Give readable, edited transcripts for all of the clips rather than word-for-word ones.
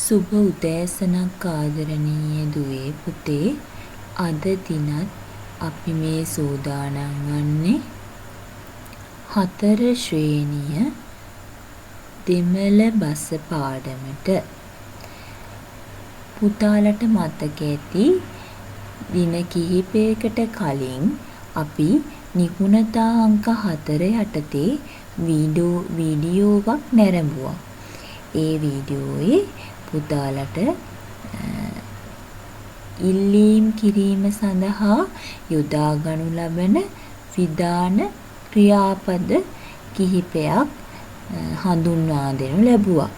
සුබ උදෑසනක් ආදරණීය දුවේ පුතේ. අද දිනත් අපි මේ සූදානම් වන්නේ 4 ශ්‍රේණිය දෙමළ බස පාඩමට. පුතාලට මතක ඇති දින කිහිපයකට කලින් අපි නිපුණතා අංක 4 යටතේ වීඩියෝවක් නැරඹුවා. ඒ වීඩියෝයේ පුතාලට ඉල්ලීම් කිරීම සඳහා යොදා ගනු ලබන විධාන ක්‍රියාපද කිහිපයක් හඳුන්වා දෙනු ලැබුවා.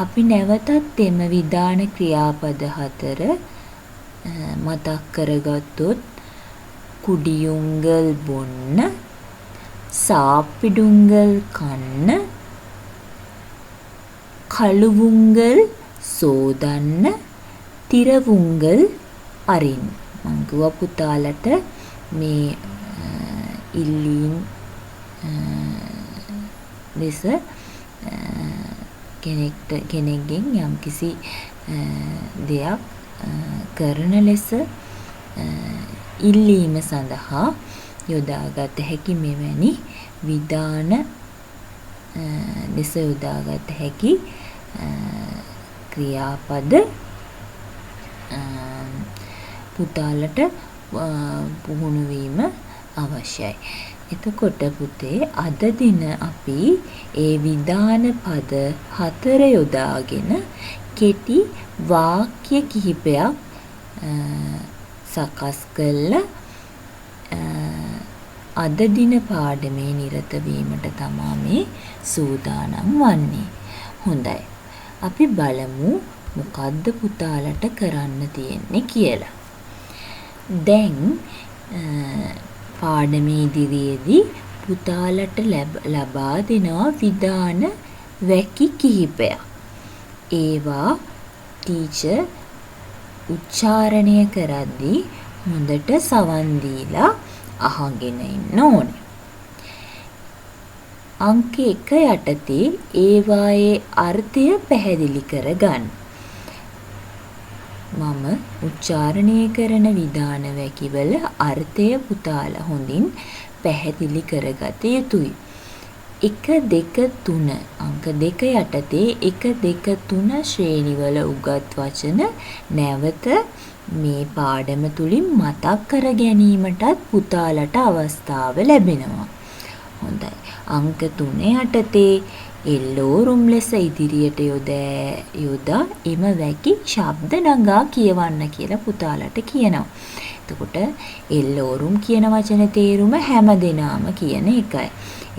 අපි නැවතත් එම විධාන ක්‍රියාපද 4 මතක් කරගත්තොත් කුඩියුංගල් බොන්න, සාප්පිඩුංගල් කන්න, කළුවුංගල් සෝදන්න, තිරවුංගල් අරින්න. මං කිව්වා පුතාලට මේ ඉල්ලීම් ලෙස කෙනෙක්ගෙන් යම්කිසි දෙයක් කරන ලෙස ඉල්ලීම සඳහා යොදාගත හැකි මෙවැනි විධාන ලෙස යොදාගත හැකි ක්‍රියාපද පුතාලට පුහුණු වීම අවශ්‍යයි. එතකොට පුතේ අද දින අපි ඒ විධාන පද 4 යොදාගෙන කෙටි වාක්‍ය කිහිපයක් සකස් කළා අද දින පාඩමේ නිරත වීමට තමයි මේ සූදානම් වන්නේ. හොඳයි. අපි බලමු මොකද්ද පුතාලට කරන්න තියෙන්නේ කියලා. දැන් පාඩමේ ඉදිරියේදී පුතාලට ලබා දෙනවා විධාන වැකි කිහිපයක්. ඒවා ටීචර් උච්චාරණය කරද්දී හොඳට සවන් දීලා අහගෙන ඉන්න ඕනේ. අංක 1 යටතේ ඒවායේ අර්ථය පැහැදිලි කරගන්න. මම උච්චාරණය කරන විධාන වැකිවල අර්ථය පුතාලා හොඳින් පැහැදිලි කරගත යුතුයි. 1 2 3 අංක 2 යටතේ 1 2 3 ශ්‍රේණිවල උගත් වචන නැවත මේ පාඩම තුලින් මතක් කර ගැනීමටත් පුතාලට අවස්ථාව ලැබෙනවා. හොඳයි. අංක 3 යටතේ එල්ලෝරුම් ලෙස ඉදිරියට යොදා එම වැකි ශබ්ද නගා කියවන්න කියලා පුතාලට කියනවා. එතකොට එල්ලෝරුම් කියන වචනේ තේරුම හැමදෙනාම කියන එකයි.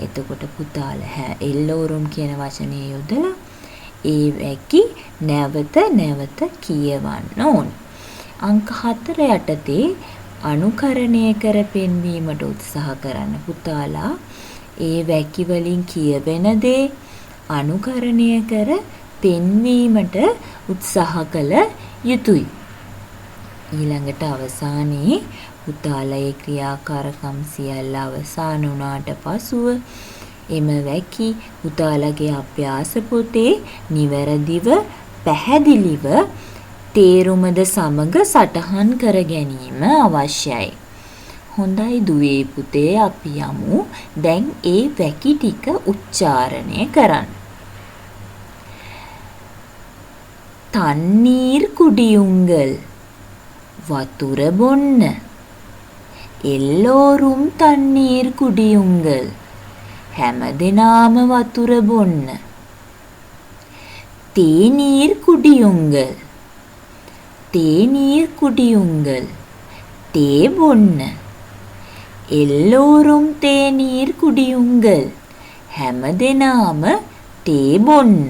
එතකොට පුතාලා එල්ලෝරුම් කියන වචනේ යොදලා ඒ වැකි නැවත නැවත කියවන්න ඕන. අංක 4 යටතේ අනුකරණය කර පෙන්වීමට උත්සාහ කරන්න පුතාලා ඒ වැකි වලින් කියවෙන දේ අනුකරණය කර පෙන්වීමට උත්සාහ කළ යුතුයි. ඊළඟට අවසානයේ පුතාලා ක්‍රියාකාරකම් සියල්ල අවසන් වුණාට පසුව එම වැකි පුතාලගේ අභ්‍යාස පොතේ නිවැරදිව පැහැදිලිව තේරුමද සමග සටහන් කර ගැනීම අවශ්‍යයි. හොඳයි දුවේ පුතේ අපි යමු දැන් ඒ වැකි ටික උච්චාරණය කරන්න. තන්නීර් කුඩියුංගල් වතුර බොන්න. එල්ලෝරුම් තන්නීර් කුඩියුංගල් හැමදෙනාම වතුර බොන්න. තේනීර් කුඩියුංගල් තේනීර් කුඩියුංගල් තේ බොන්න. එල්ලෝරුම් තේනීර් කුඩියුංගල් හැමදෙනාම තේ බොන්න.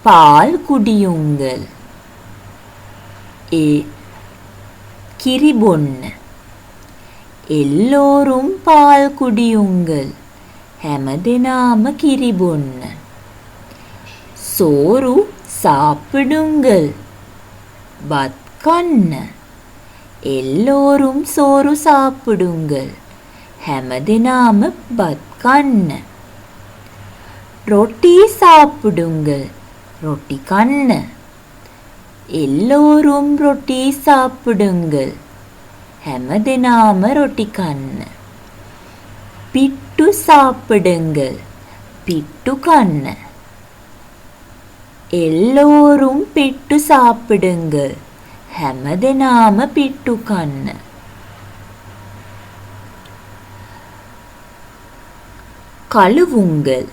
පාල් කුඩියුංගල් කිරි බොන්න. එල්ලෝරුම් පාල් කුඩියුංගල් හැමදෙනාම කිරි බොන්න. සෝරු සාප්පඩුංගල් බත් කන්න. එල්ලෝරුම් සෝරු සාප්පුඩුංගල් හැමදෙනාම බත් කන්න. රොටි සාප්පුඩුංගල් ரொட்டி கண்ண. எல்லோரும் ரொட்டி சாப்பிடுங்கள். හැමදෙනාම ரொட்டி කන්න. පිට්ටු சாப்பிடுங்கள். පිට්ටු කන්න. எல்லோரும் පිට්ටු சாப்பிடுங்கள். හැමදෙනාම පිට්ටු කන්න. கழுவுங்கள்.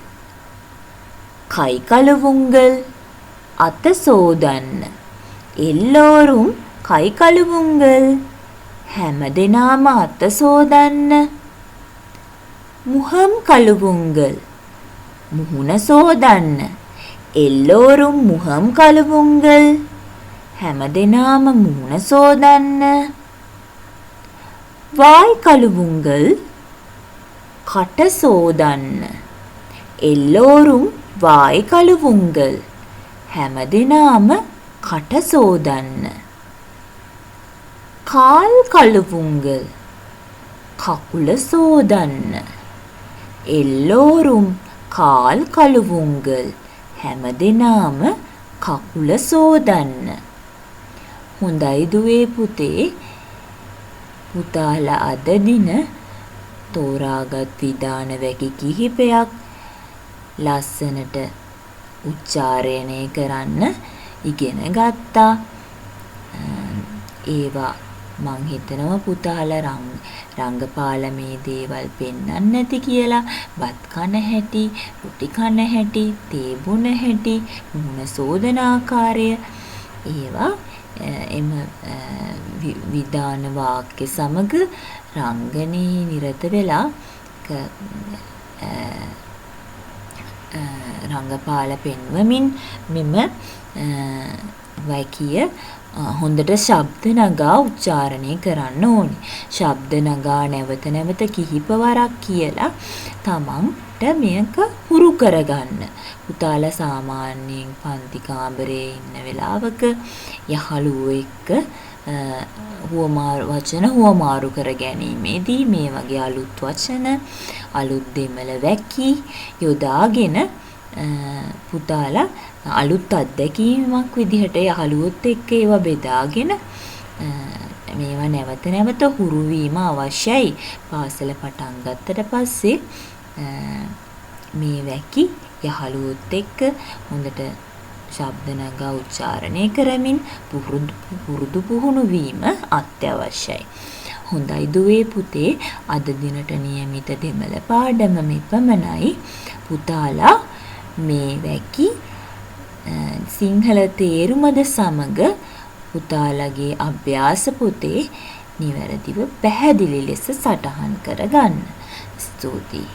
கை கழுவுங்கள். அத்த சோதන්න. எல்லோரும் கை கழுவுங்கள். හැමදෙනාම අත සෝදන්න. முகம் கழுவுங்கள். முහුණ සෝදන්න. எல்லோரும் முகம் கழுவுங்கள். හැමදෙනාම මුහුණ සෝදන්න. வாய் கழுவுங்கள். කට සෝදන්න. எல்லோரும் வாய் கழுவுங்கள். හැමදෙනාම කට සෝදන්න. கால் கழுவுங்கள். කකුල සෝදන්න. எல்லோரும் கால் கழுவுங்கள். හැමදෙනාම කකුල සෝදන්න. හොඳයි දුවේ පුතේ. පුතාලා අද දින තෝරාගත් විධාන වැකි කිහිපයක් ලස්සනට උච්චාරණය කරන්න ඉගෙන ගත්තා. ඒවා මං හිතනවා පුතාලා රංගපාලා මේ දේවල් පෙන්වන්න නැති කියලා. බත් කන හැටි, රොටි කන හැටි, තේ බොන හැටි, මුහුණ සෝදන ආකාරය ඒවා එම විධාන වාක්‍ය සමග රංගනයේ නිරත වෙලා රංගපාල පෙන්වමින් මෙම වැකිය හොඳට ශබ්ද නගා උච්චාරණය කරන්න ඕනේ. ශබ්ද නගා නැවත නැවත කිහිප වරක් කියලා තමන්ට මේක හුරු කරගන්න. පුතාලා සාමාන්‍යයෙන් පන්ති කාමරයේ ඉන්න වෙලාවක යහළුවෝ එක්ක වචන හුවමාරු කර ගැනීමේදී මේ වගේ අලුත් වචන, අලුත් දෙමළ වැකි යොදාගෙන පුතාලා අලුත් අත්දැකීමක් විදිහට යහළුවොත් එක්ක ඒවා බෙදාගෙන මේවා නැවත නැවත හුරු වීම අවශ්‍යයි. පාසල පටන් ගත්තට පස්සේ මේ වැකි යහළුවොත් එක්ක හොඳට ශබ්ද නගා උච්චාරණය කරමින් පුරුදු පුහුණු වීම අත්‍යවශ්‍යයි. හොඳයි දුවේ පුතේ, අද දිනට නියමිත දෙමළ පාඩම මෙපමණයි. පුතාලා මේ වැකි සිංහල තේරුමද සමග පුතාලගේ අභ්‍යාස පොතේ නිවැරදිව පැහැදිලි ලෙස සටහන් කරගන්න. ස්තුතියි.